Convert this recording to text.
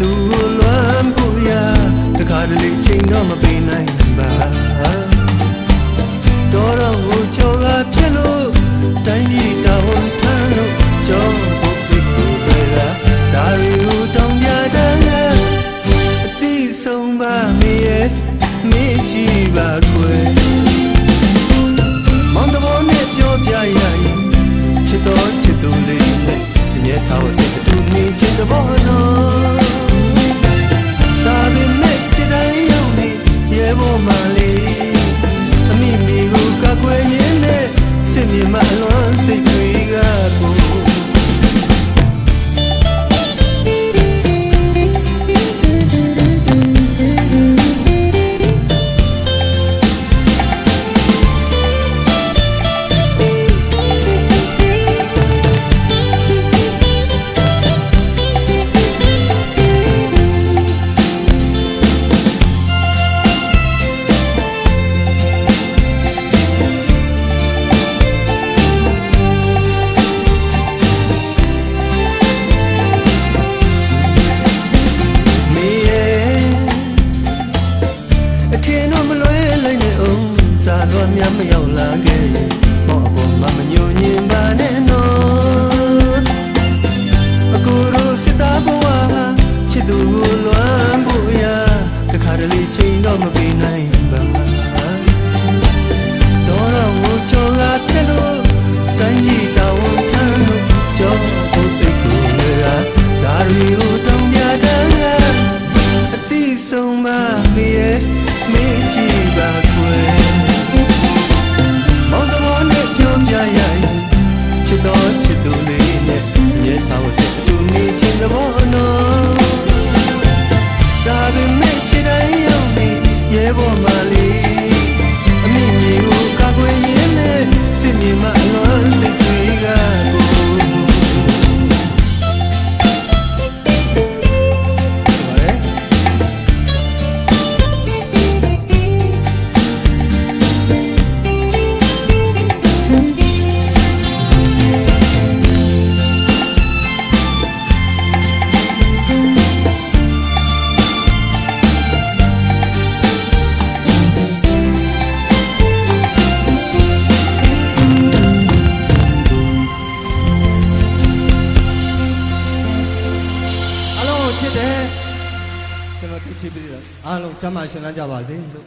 သူကိုလွမ်းဖို့ရတခါတလေချိန်တော့မပေးနိုင်ပါတော်တော့ကိုချောကဖြစ်လို့တိုင်းပြည်တောင်းထမ်းလို့ကြောဖို့ဒီကိုပဲဒါရီကိုတောင်းပြတဲ့အသည့်ဆုံးပါမေရဲ့မေ့ကြည့်ပါကွယ်မောင်တဘောနဲ့ပြောပြရရင်ချစ်တော်ချစ်သူလေးနဲ့ညက်ထားစိတ်တူနေချစ်တဲ့ဘောနော်ဒါပေမဲ့စိတ်တိုင်းရောက်နေရဲဘောမလေးအမိမိကိုကကွယ်ရင်းနဲ့စစ်မြေမှာလွမ်းစိတ်တွေကကိုစာတော့များမရောက်လာခဲ့မော့ပေါ်မှာမညိုညင်ပါနဲ့နော်အကူတို့စစ်သားဘဝချစ်သူကိုလွမ်းဖို့ရတခါတလေချိန်တော့မပေးနိုင်ပါတော်တော့ကိုချောကဖြစ်လို့တိုင်းပြည်တောင်းထမ်းလို့ကြောဖို့တိတ်ကိုရဒါရီကိုတောင်းပြတဲ့အသည့်ဆုံးပါမေရဲ့မေ့ကြည့်ပါကွယ်ချစ်တော်ချစ်သူလေးနဲ့ညက်ထားစိတ်တူနေခြင်းသဘောနော်ဒါပေမဲ့စိတ်တိုင်းရောက်နေရဲဘော်မလေးအမိမြေကိုကာကွယ်ရင်းနဲ့စစ်မြေမှာအလွမ်းစိတ်တွေကကျွန်တော်သိချင်ပြီးတော့အားလုံးကျမ်းမာရှင်လန်းကြပါစေလို့